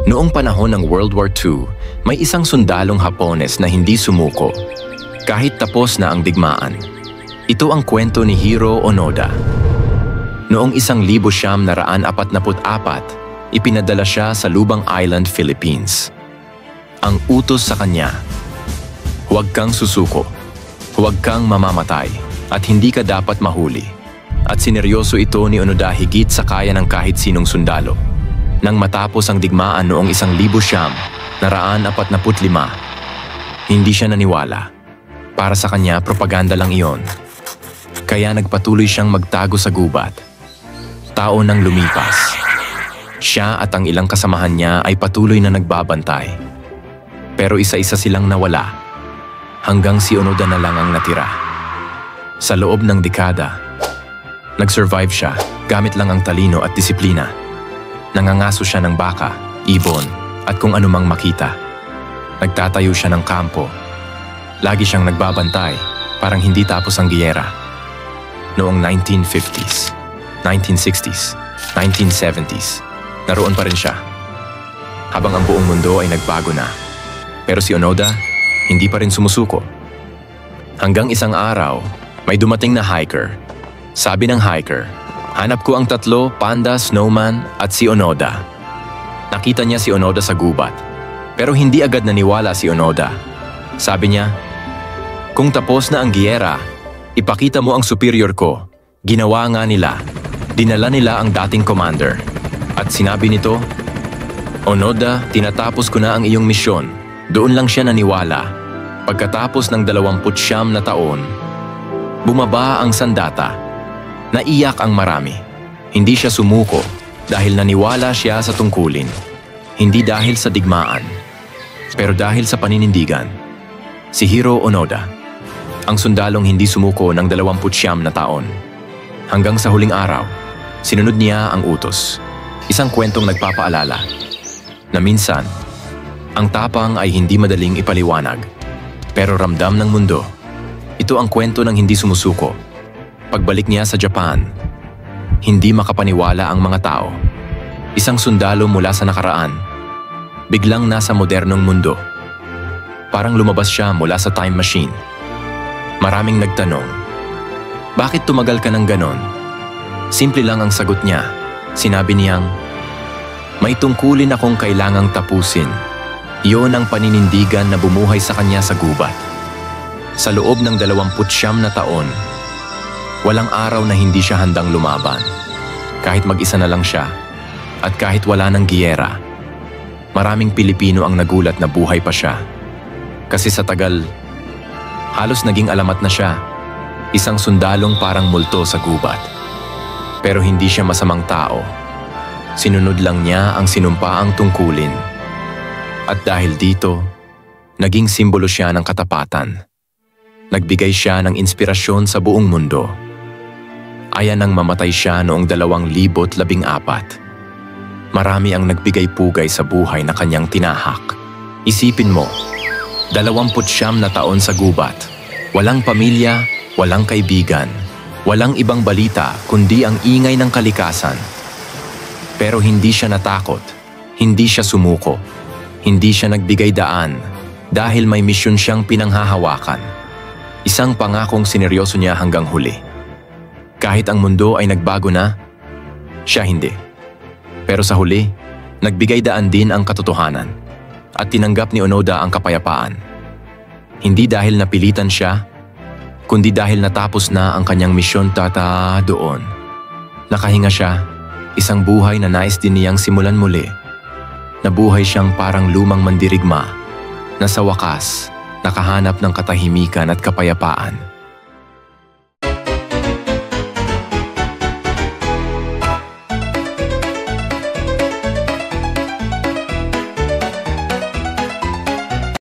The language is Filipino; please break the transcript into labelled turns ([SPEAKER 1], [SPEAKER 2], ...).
[SPEAKER 1] Noong panahon ng World War II, may isang sundalong Hapones na hindi sumuko, kahit tapos na ang digmaan. Ito ang kwento ni Hiro Onoda. Noong 1944, ipinadala siya sa Lubang Island, Philippines. Ang utos sa kanya, huwag kang susuko, huwag kang mamamatay, at hindi ka dapat mahuli. At sineryoso ito ni Onoda higit sa kaya ng kahit sinong sundalo. Nang matapos ang digmaan noong 1945, hindi siya naniwala. Para sa kanya, propaganda lang iyon. Kaya nagpatuloy siyang magtago sa gubat. Taon nang lumipas. Siya at ang ilang kasamahan niya ay patuloy na nagbabantay. Pero isa-isa silang nawala. Hanggang si Onoda na lang ang natira. Sa loob ng dekada, nag-survive siya gamit lang ang talino at disiplina. Nangangaso siya ng baka, ibon, at kung anumang makita. Nagtatayo siya ng kampo. Lagi siyang nagbabantay, parang hindi tapos ang giyera. Noong 1950s, 1960s, 1970s, naroon pa rin siya. Habang ang buong mundo ay nagbago na. Pero si Onoda, hindi pa rin sumusuko. Hanggang isang araw, may dumating na hiker. Sabi ng hiker, hanap ko ang 3, panda, snowman, at si Onoda. Nakita niya si Onoda sa gubat. Pero hindi agad naniwala si Onoda. Sabi niya, kung tapos na ang giyera, ipakita mo ang superior ko. Ginawa nga nila. Dinala nila ang dating commander. At sinabi nito, Onoda, tinatapos ko na ang iyong misyon. Doon lang siya naniwala. Pagkatapos ng 29 na taon, bumaba ang sandata. Naiyak ang marami. Hindi siya sumuko dahil naniwala siya sa tungkulin. Hindi dahil sa digmaan, pero dahil sa paninindigan. Si Hiro Onoda, ang sundalong hindi sumuko ng 29 na taon. Hanggang sa huling araw, sinunod niya ang utos. Isang kwentong nagpapaalala na minsan, ang tapang ay hindi madaling ipaliwanag, pero ramdam ng mundo. Ito ang kwento ng hindi sumusuko. Pagbalik niya sa Japan, hindi makapaniwala ang mga tao. Isang sundalo mula sa nakaraan, biglang nasa modernong mundo. Parang lumabas siya mula sa time machine. Maraming nagtanong, bakit tumagal ka ng ganon? Simple lang ang sagot niya. Sinabi niyang, may tungkulin akong kailangang tapusin. Iyon ang paninindigan na bumuhay sa kanya sa gubat. Sa loob ng 29 na taon, walang araw na hindi siya handang lumaban. Kahit mag-isa na lang siya, at kahit wala ng giyera, maraming Pilipino ang nagulat na buhay pa siya. Kasi sa tagal, halos naging alamat na siya. Isang sundalong parang multo sa gubat. Pero hindi siya masamang tao. Sinunod lang niya ang sinumpaang tungkulin. At dahil dito, naging simbolo siya ng katapatan. Nagbigay siya ng inspirasyon sa buong mundo. Ayan nang mamatay siya noong 2014. Marami ang nagbigay pugay sa buhay na kanyang tinahak. Isipin mo, 29 na taon sa gubat. Walang pamilya, walang kaibigan, walang ibang balita kundi ang ingay ng kalikasan. Pero hindi siya natakot, hindi siya sumuko, hindi siya nagbigay daan dahil may misyon siyang pinanghahawakan. Isang pangakong sineryoso niya hanggang huli. Kahit ang mundo ay nagbago na, siya hindi. Pero sa huli, nagbigay daan din ang katotohanan at tinanggap ni Onoda ang kapayapaan. Hindi dahil napilitan siya, kundi dahil natapos na ang kanyang misyon doon. Nakahinga siya, isang buhay na nais din niyang simulan muli. Nabuhay siyang parang lumang mandirigma na sa wakas nakahanap ng katahimikan at kapayapaan.